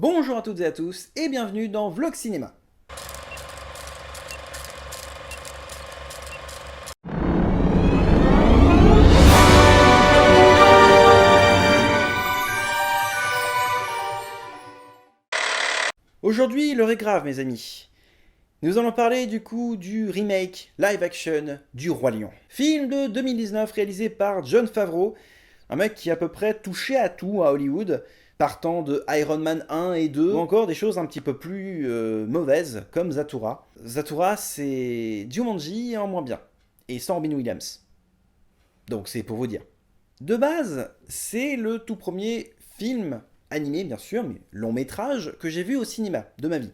Bonjour à toutes et à tous et bienvenue dans Vlog Cinéma. Aujourd'hui, l'heure est grave mes amis. Nous allons parler du coup du remake live action du Roi Lion. Film de 2019 réalisé par Jon Favreau, un mec qui a à peu près touché à tout à Hollywood, partant de Iron Man 1 et 2, ou encore des choses un petit peu plus mauvaises, comme Zathura. Zathura, c'est Jumanji en moins bien, et sans Robin Williams. Donc c'est pour vous dire. De base, c'est le tout premier film animé, bien sûr, mais long métrage, que j'ai vu au cinéma de ma vie.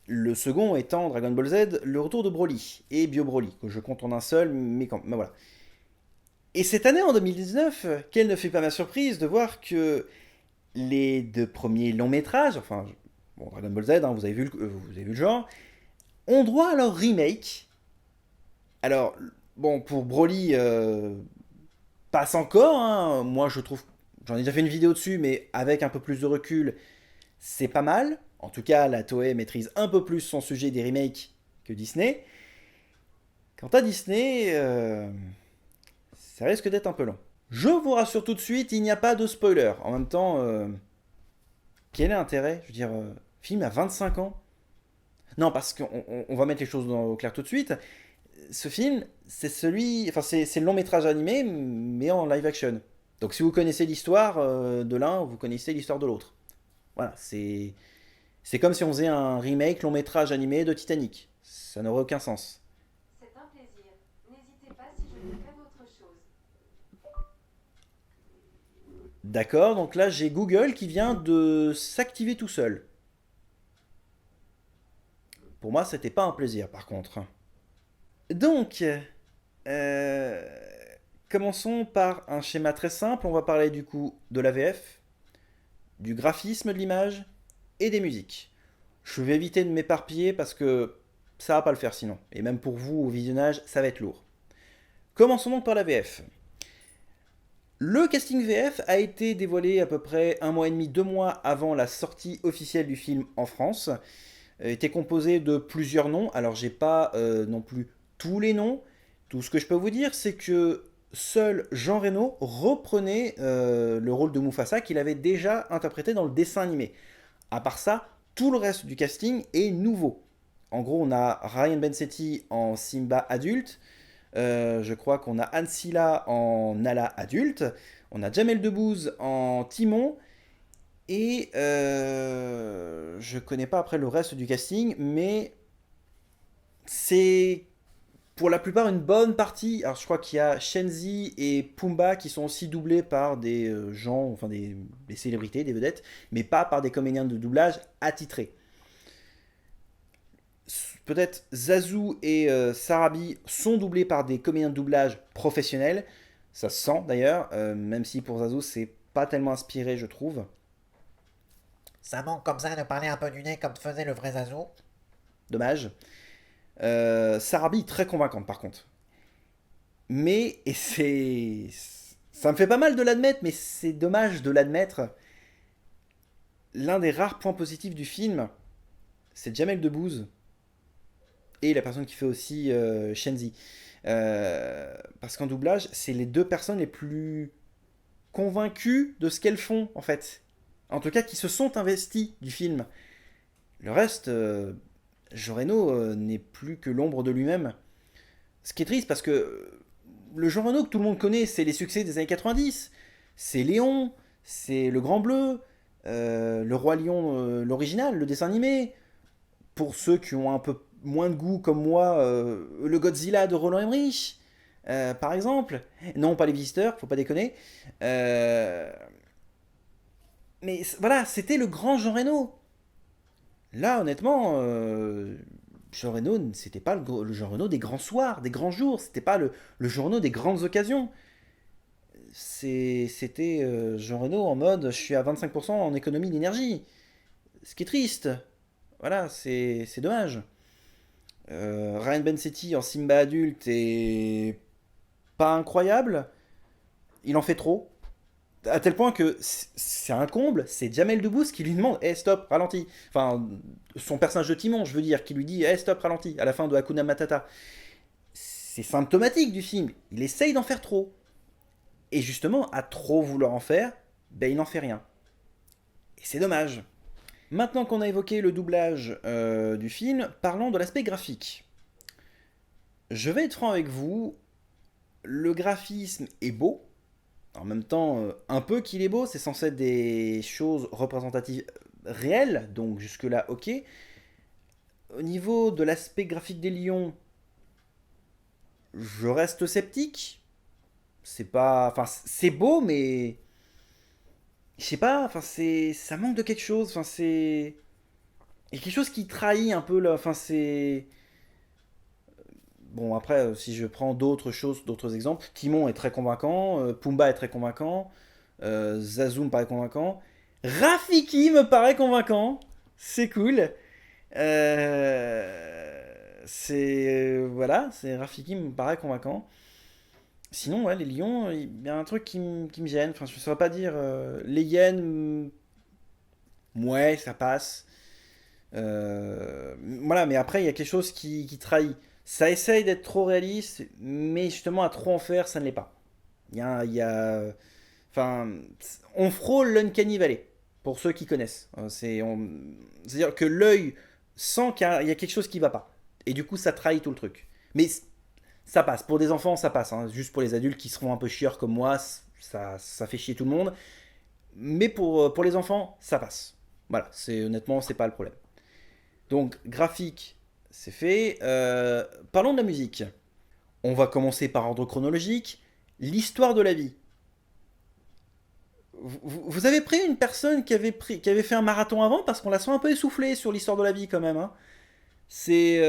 Le second étant Dragon Ball Z, le retour de Broly, et Bio Broly, que je compte en un seul, mais voilà. Et cette année, en 2019, quelle ne fait pas ma surprise de voir que les deux premiers longs métrages, enfin, bon, Dragon Ball Z, hein, vous avez vu le genre, ont droit à leur remake. Alors, bon, pour Broly, passe encore, hein. Moi je trouve, j'en ai déjà fait une vidéo dessus, mais avec un peu plus de recul, c'est pas mal. En tout cas, la Toei maîtrise un peu plus son sujet des remakes que Disney. Quant à Disney, ça risque d'être un peu long. Je vous rassure tout de suite, il n'y a pas de spoiler. En même temps, quel est l'intérêt? Je veux dire, film à 25 ans. Non, parce qu'on va mettre les choses au clair tout de suite. Ce film, c'est c'est le long métrage animé, mais en live action. Donc si vous connaissez l'histoire de l'un, vous connaissez l'histoire de l'autre. Voilà, c'est comme si on faisait un remake long métrage animé de Titanic. Ça n'aurait aucun sens. C'est un plaisir. N'hésitez pas si je peux faire autre chose. D'accord, donc là j'ai Google qui vient de s'activer tout seul. Pour moi, c'était pas un plaisir par contre. Donc, euh, commençons par un schéma très simple. On va parler du coup de la VF, du graphisme de l'image et des musiques. Je vais éviter de m'éparpiller parce que ça va pas le faire sinon. Et même pour vous au visionnage, ça va être lourd. Commençons donc par la VF. Le casting VF a été dévoilé à peu près un mois et demi, 2 mois avant la sortie officielle du film en France. Il était composé de plusieurs noms. Alors j'ai pas non plus tous les noms. Tout ce que je peux vous dire, c'est que seul Jean Reno reprenait le rôle de Mufasa qu'il avait déjà interprété dans le dessin animé. À part ça, tout le reste du casting est nouveau. En gros, on a Ryan Bensetti en Simba adulte. Je crois qu'on a Anne Silla en Nala adulte. On a Jamel Debbouze en Timon. Et je connais pas après le reste du casting, mais c'est pour la plupart une bonne partie. Alors je crois qu'il y a Shenzi et Pumba qui sont aussi doublés par des gens, enfin des célébrités, des vedettes, mais pas par des comédiens de doublage attitrés. Peut-être Zazu et Sarabi sont doublés par des comédiens de doublage professionnels. Ça se sent d'ailleurs, même si pour Zazu c'est pas tellement inspiré, je trouve. Ça manque comme ça de parler un peu du nez comme faisait le vrai Zazo. Dommage. Sarabi très convaincante par contre. Mais, et c'est. Ça me fait pas mal de l'admettre, mais c'est dommage de l'admettre. L'un des rares points positifs du film, c'est Jamel Debbouze et la personne qui fait aussi Shenzi. Parce qu'en doublage, c'est les deux personnes les plus convaincues de ce qu'elles font, en fait. En tout cas, qui se sont investies du film. Le reste, Joreno n'est plus que l'ombre de lui-même. Ce qui est triste parce que le Jean Reno que tout le monde connaît, c'est les succès des années 90. C'est Léon, c'est Le Grand Bleu, Le Roi Lion, l'original, le dessin animé. Pour ceux qui ont un peu moins de goût comme moi, le Godzilla de Roland Emmerich, par exemple. Non, pas les visiteurs, faut pas déconner. Euh, mais voilà, c'était le grand Jean Reno. Là, honnêtement, Jean Reno, c'était pas le Jean Reno des grands soirs, des grands jours. C'était pas le Jean Reno des grandes occasions. C'était Jean Reno en mode je suis à 25% en économie d'énergie. Ce qui est triste. Voilà, c'est dommage. Ryan Bensetti en Simba adulte est pas incroyable. Il en fait trop. À tel point que c'est un comble, c'est Jamel Debbouze qui lui demande hey, stop, ralentis. Enfin, son personnage de Timon, je veux dire, qui lui dit hey, stop, ralentis, à la fin de Hakuna Matata. C'est symptomatique du film. Il essaye d'en faire trop. Et justement, à trop vouloir en faire, ben il n'en fait rien. Et c'est dommage. Maintenant qu'on a évoqué le doublage du film, parlons de l'aspect graphique. Je vais être franc avec vous, le graphisme est beau. En même temps, un peu qu'il est beau, c'est censé être des choses représentatives réelles, donc jusque-là, ok. Au niveau de l'aspect graphique des lions, je reste sceptique. C'est pas. Enfin, c'est beau, mais. Je sais pas, enfin, c'est. Ça manque de quelque chose, enfin, c'est. Il y a quelque chose qui trahit un peu là, enfin, c'est. Bon, après, si je prends d'autres choses, d'autres exemples, Timon est très convaincant, Pumba est très convaincant, Zazu me paraît convaincant, Rafiki me paraît convaincant, c'est cool. Voilà, c'est Rafiki me paraît convaincant. Sinon, ouais, les lions, il y a un truc qui me gêne. Enfin, je ne saurais pas dire. Les hyènes, ouais, ça passe. Voilà, mais après, il y a quelque chose qui trahit. Ça essaye d'être trop réaliste, mais justement, à trop en faire, ça ne l'est pas. Enfin, on frôle l'Uncanny Valley, pour ceux qui connaissent. C'est-à-dire que l'œil sent qu'il y a quelque chose qui va pas. Et du coup, ça trahit tout le truc. Mais ça passe. Pour des enfants, ça passe. Hein. Juste pour les adultes qui seront un peu chieurs comme moi, ça fait chier tout le monde. Mais pour les enfants, ça passe. Voilà, honnêtement, c'est pas le problème. Donc, graphique, c'est fait. Parlons de la musique. On va commencer par ordre chronologique. L'histoire de la vie. Vous avez pris une personne qui avait fait un marathon avant parce qu'on la sent un peu essoufflée sur l'histoire de la vie quand même. Hein. C'est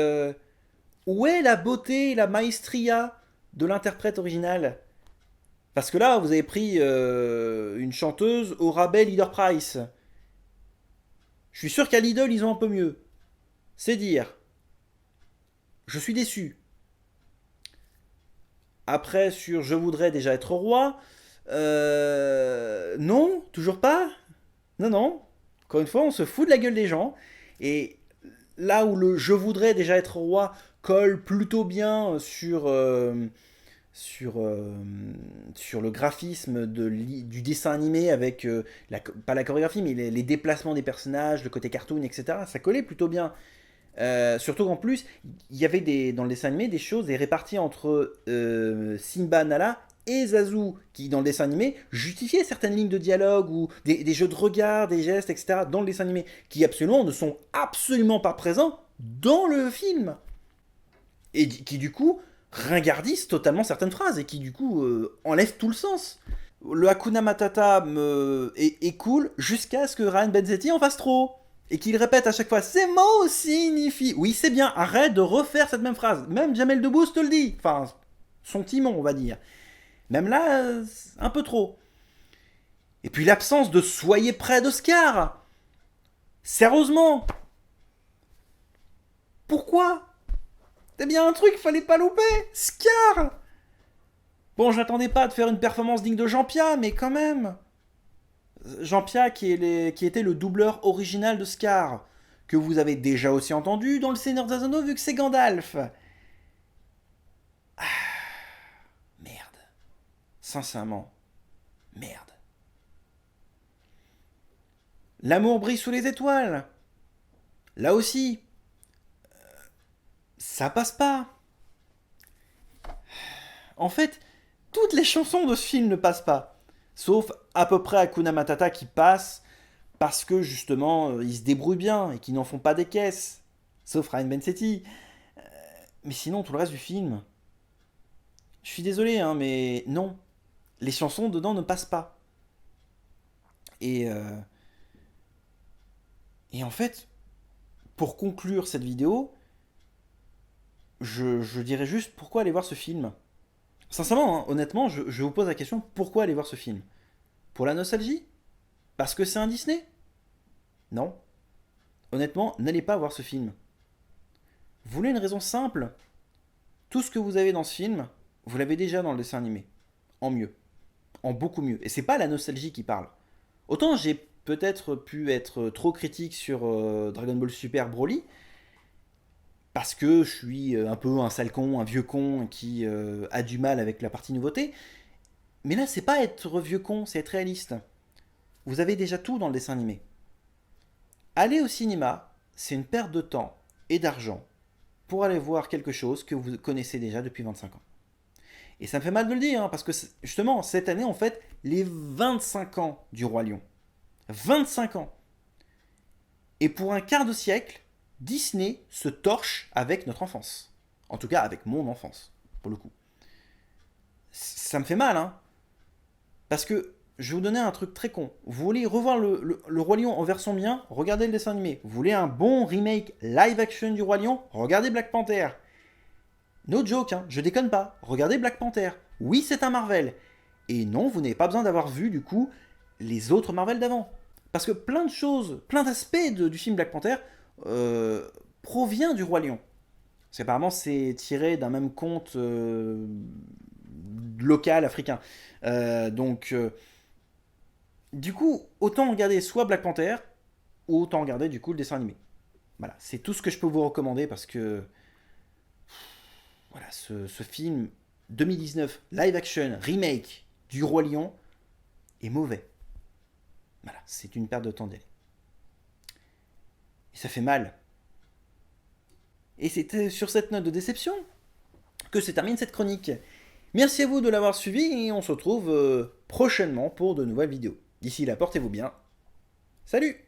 où est la beauté et la maestria de l'interprète original? Parce que là, vous avez pris une chanteuse au rabais Leader Price. Je suis sûr qu'à Lidl, ils ont un peu mieux. C'est dire. Je suis déçu. Après, sur Je voudrais déjà être roi. Non, toujours pas. Non, non. Encore une fois, on se fout de la gueule des gens. Et là où le Je voudrais déjà être roi colle plutôt bien sur le graphisme du dessin animé avec, pas la chorégraphie, mais les déplacements des personnages, le côté cartoon, etc. Ça collait plutôt bien. Surtout qu'en plus, il y avait dans le dessin animé des choses, des réparties entre Simba, Nala et Zazu, qui dans le dessin animé justifiaient certaines lignes de dialogue ou des jeux de regard, des gestes, etc. dans le dessin animé, qui absolument ne sont absolument pas présents dans le film. Et qui du coup ringardisent totalement certaines phrases et qui du coup enlèvent tout le sens. Le Hakuna Matata est cool jusqu'à ce que Ryan Benzetti en fasse trop. Et qu'il répète à chaque fois, ces mots signifient. Oui, c'est bien, arrête de refaire cette même phrase. Même Jamel Debbouze te le dit. Enfin, son Timon, on va dire. Même là, un peu trop. Et puis l'absence de soyez près d'Oscar. Sérieusement. Pourquoi? C'est bien un truc, fallait pas louper. Scar. Bon, j'attendais pas de faire une performance digne de Jean-Pierre, mais quand même. Jean-Pierre qui était le doubleur original de Scar, que vous avez déjà aussi entendu dans Le Seigneur des Anneaux vu que c'est Gandalf. Ah, merde. Sincèrement, merde. L'amour brille sous les étoiles. Là aussi, ça passe pas. En fait, toutes les chansons de ce film ne passent pas. Sauf à peu près Hakuna Matata qui passe parce que justement ils se débrouillent bien et qu'ils n'en font pas des caisses. Sauf Ryan Bensetti. Mais sinon, tout le reste du film, je suis désolé, hein, mais non. Les chansons dedans ne passent pas. Et, euh, et en fait, pour conclure cette vidéo, je dirais juste pourquoi aller voir ce film. Sincèrement, hein, honnêtement, je vous pose la question pourquoi aller voir ce film? Pour la nostalgie? Parce que c'est un Disney? Non. Honnêtement, n'allez pas voir ce film. Vous voulez une raison simple? Tout ce que vous avez dans ce film, vous l'avez déjà dans le dessin animé. En mieux. en beaucoup mieux. Et c'est pas la nostalgie qui parle. Autant j'ai peut-être pu être trop critique sur Dragon Ball Super Broly, parce que je suis un peu un sale con, un vieux con qui a du mal avec la partie nouveauté. Mais là, c'est pas être vieux con, c'est être réaliste. Vous avez déjà tout dans le dessin animé. Aller au cinéma, c'est une perte de temps et d'argent pour aller voir quelque chose que vous connaissez déjà depuis 25 ans. Et ça me fait mal de le dire, hein, parce que justement, cette année, on fête les 25 ans du Roi Lion. 25 ans. Et pour un quart de siècle, Disney se torche avec notre enfance. En tout cas, avec mon enfance, pour le coup. Ça me fait mal, hein. Parce que, je vais vous donner un truc très con. Vous voulez revoir le Roi Lion en version bien, regardez le dessin animé. Vous voulez un bon remake live action du Roi Lion, regardez Black Panther. No joke, hein, je déconne pas. Regardez Black Panther. Oui, c'est un Marvel. Et non, vous n'avez pas besoin d'avoir vu, du coup, les autres Marvel d'avant. Parce que plein de choses, plein d'aspects du film Black Panther provient du Roi Lion. Parce qu'apparemment, c'est tiré d'un même conte local africain. Du coup, autant regarder soit Black Panther, ou autant regarder, du coup, le dessin animé. Voilà, c'est tout ce que je peux vous recommander parce que voilà, ce film 2019, live action, remake du Roi Lion, est mauvais. Voilà, c'est une perte de temps d'y aller. Et ça fait mal. Et c'est sur cette note de déception que se termine cette chronique. Merci à vous de l'avoir suivi et on se retrouve prochainement pour de nouvelles vidéos. D'ici là, portez-vous bien. Salut!